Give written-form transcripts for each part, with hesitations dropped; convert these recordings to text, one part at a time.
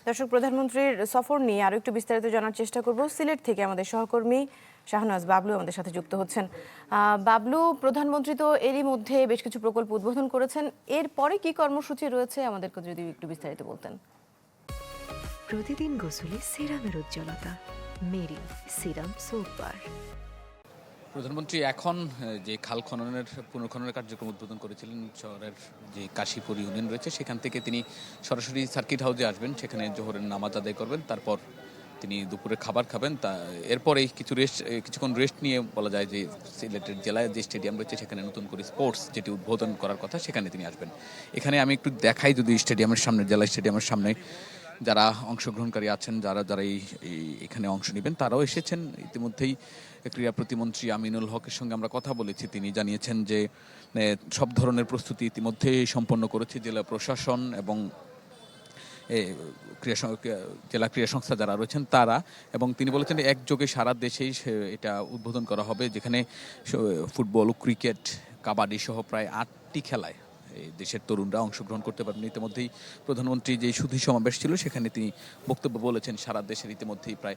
দর্শক, প্রধানমন্ত্রীর সফর নিয়ে আরো একটু বিস্তারিত জানার চেষ্টা করব। সিলেট থেকে আমাদের সহকর্মী শাহনাজ বাবলু আমাদের সাথে যুক্ত হচ্ছেন। বাবলু, প্রধানমন্ত্রী তো এরই মধ্যে বেশ কিছু প্রকল্প উদ্বোধন করেছেন, এরপরে কি কর্মসূচি রয়েছে আমাদেরকে যদি একটু বিস্তারিত বলতেন। প্রতিদিন গোসলে সিরামের উজ্জ্বলতা মেরি সিরাম সোপ বার। প্রধানমন্ত্রী এখন যে খাল খননের পুনর্খননের কার্যক্রম উদ্বোধন করেছিলেন শহরের যে কাশীপুর ইউনিয়ন রয়েছে সেখান থেকে তিনি সরাসরি সার্কিট হাউসে আসবেন, সেখানে জোহরের নামাজ আদায় করবেন, তারপর তিনি দুপুরে খাবার খাবেন। এরপরেই কিছুক্ষণ রেস্ট নিয়ে বলা যায় যে সিলেটের জেলায় যে স্টেডিয়াম রয়েছে সেখানে নতুন করে স্পোর্টস যেটি উদ্বোধন করার কথা সেখানে তিনি আসবেন। এখানে আমি একটু দেখাই যদি স্টেডিয়ামের সামনে, জেলা স্টেডিয়ামের সামনে যারা অংশগ্রহণকারী আছেন, যারা এখানে অংশ নেবেন তারাও এসেছেন। ইতিমধ্যেই ক্রীড়া প্রতিমন্ত্রী আমিনুল হকের সঙ্গে আমরা কথা বলেছি, তিনি জানিয়েছেন যে সব ধরনের প্রস্তুতি ইতিমধ্যেই সম্পন্ন করেছে জেলা প্রশাসন এবং জেলা ক্রীড়া সংস্থা যারা রয়েছেন তারা। এবং তিনি বলেছেন একযোগে সারা দেশেই এটা উদ্বোধন করা হবে, যেখানে ফুটবল, ক্রিকেট, কাবাডি সহ প্রায় 8টি খেলায় দেশের তরুণরা অংশগ্রহণ করতে পারবেন। ইতিমধ্যেই প্রধানমন্ত্রী যে সুধী সমাবেশ ছিল সেখানে তিনি বক্তব্য বলেছেন সারা দেশের ইতিমধ্যেই প্রায়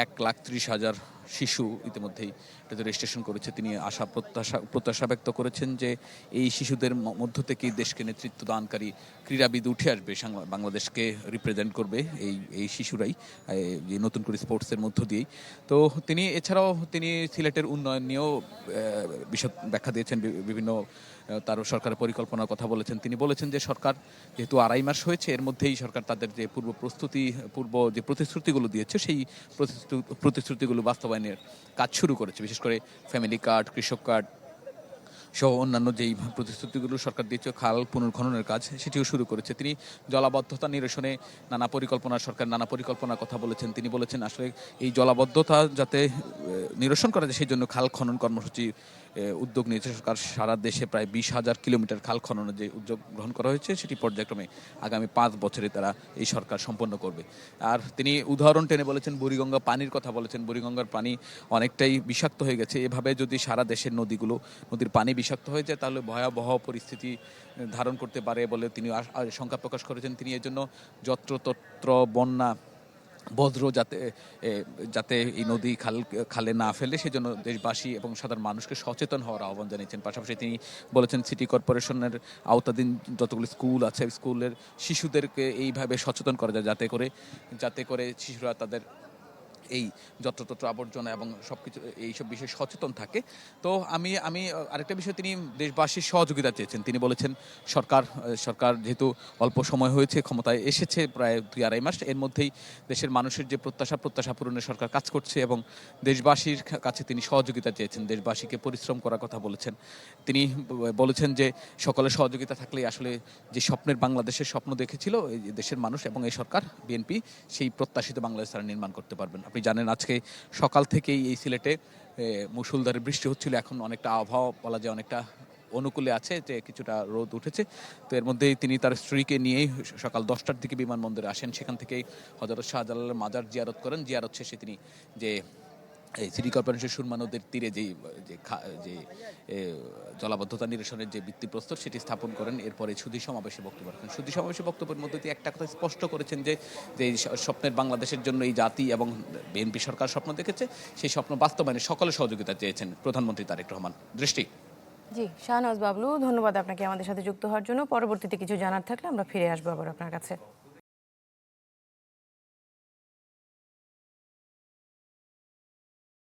1,30,000 শিশু ইতিমধ্যেই এটাতে রেজিস্ট্রেশন করেছে। তিনি আশা প্রত্যাশা ব্যক্ত করেছেন যে এই শিশুদের মধ্য থেকেই দেশকে নেতৃত্ব দানকারী ক্রীড়াবিদ উঠে আসবে, বাংলাদেশকে রিপ্রেজেন্ট করবে এই শিশুরাই যে নতুন করে স্পোর্টসের মধ্য দিয়েই। তো তিনি এছাড়াও তিনি সিলেটের উন্নয়ন নিয়েও বিশদ ব্যাখ্যা দিয়েছেন, বিভিন্ন তারও সরকারের পরিকল্পনার কথা বলেছেন। তিনি বলেছেন যে সরকার যেহেতু 2.5 মাস হয়েছে, এর মধ্যেই সরকার তাদের যে পূর্ব যে প্রতিশ্রুতিগুলো দিয়েছে সেই প্রতিশ্রুতিগুলো বাস্তবায়নের কাজ শুরু করেছে। বিশেষ করে ফ্যামিলি কার্ড, কৃষক কার্ড সহ অন্যান্য যেই প্রতিশ্রুতিগুলো সরকার দিয়েছে, খাল পুনর্খননের কাজ সেটিও শুরু করেছে। তিনি জলাবদ্ধতা নিরসনে সরকার নানা পরিকল্পনার কথা বলেছেন। তিনি বলেছেন আসলে এই জলাবদ্ধতা যাতে নিরসন করা যায় সেই জন্য খাল খনন কর্মসূচি উদ্যোগ নিয়েছে সরকার। সারা দেশে প্রায় 20,000 কিলোমিটার খাল খননের যে উদ্যোগ গ্রহণ করা হয়েছে সেটি পর্যায়ক্রমে আগামী 5 বছরে তারা এই সরকার সম্পন্ন করবে। আর তিনি উদাহরণ টেনে বলেছেন, বুড়িগঙ্গা পানির কথা বলেছেন। বুড়িগঙ্গার পানি অনেকটাই বিষাক্ত হয়ে গেছে। এভাবে যদি সারা দেশের নদীর পানি বিষাক্ত হয়ে যায় তাহলে ভয়াবহ পরিস্থিতি ধারণ করতে পারে বলে তিনি শঙ্কা প্রকাশ করেছেন। তিনি এর জন্য যত্রতত্র বন্যা বজ্র যাতে এই নদী খালে না ফেলে সেজন্য দেশবাসী এবং সাধারণ মানুষকে সচেতন হওয়ার আহ্বান জানিয়েছেন। পাশাপাশি তিনি বলেছেন সিটি কর্পোরেশনের আওতাধীন যতগুলো স্কুল আছে স্কুলের শিশুদেরকে এইভাবে সচেতন করা যায় যাতে করে শিশুরা তাদের এই যত্রতত্র আবর্জনা এবং সবকিছু এইসব বিষয়ে সচেতন থাকে। তো আমি আরেকটা বিষয় তিনি দেশবাসীর সহযোগিতা চেয়েছেন। তিনি বলেছেন সরকার যেহেতু অল্প সময় হয়েছে, ক্ষমতায় এসেছে প্রায় 2.5 মাস, এর মধ্যেই দেশের মানুষের যে প্রত্যাশা পূরণে সরকার কাজ করছে এবং দেশবাসীর কাছে তিনি সহযোগিতা চেয়েছেন, দেশবাসীকে পরিশ্রম করার কথা বলেছেন। তিনি বলেছেন যে সকলের সহযোগিতা থাকলেই আসলে যে বাংলাদেশের স্বপ্ন দেখেছিল এই দেশের মানুষ এবং এই সরকার বিএনপি, সেই প্রত্যাশিত বাংলাদেশ তারা নির্মাণ করতে পারবেন। আপনি জানেন আজকে সকাল থেকেই এই সিলেটে মুষলধারে বৃষ্টি হচ্ছিল। এখন অনেকটা আবহাওয়া বলা যায় অনেকটা অনুকূলে আছে, যে কিছুটা রোদ উঠেছে। তো এর মধ্যেই তিনি তার স্ত্রীকে নিয়েই সকাল 10টার দিকে বিমানবন্দরে আসেন। সেখান থেকেই হযরত শাহজালালের মাজার জিয়ারত করেন। জিয়ারত শেষে তিনি যে এই সিটি কর্পোরেশন সুরমা নদীর তীরে যে জলাবদ্ধতা নিরসনের যে ভিত্তিপ্রস্তর সেটি স্থাপন করেন। এরপরে সুধী সমাবেশে বক্তব্য রাখেন। সুধী সমাবেশে বক্তব্যের মধ্যে দিয়ে একটা কথা স্পষ্ট করেছেন যে এই স্বপ্নের বাংলাদেশের জন্য এই জাতি এবং বিএনপি সরকার স্বপ্ন দেখেছে, সেই স্বপ্ন বাস্তবায়নে সকলের সহযোগিতা চেয়েছেন প্রধানমন্ত্রী তারেক রহমান। দৃষ্টি। জি, শাহনাজ বাবলু, ধন্যবাদ আপনাকে আমাদের সাথে যুক্ত হওয়ার জন্য। পরবর্তীতে কিছু জানার থাকলে আমরা ফিরে আসবো আবার আপনার কাছে।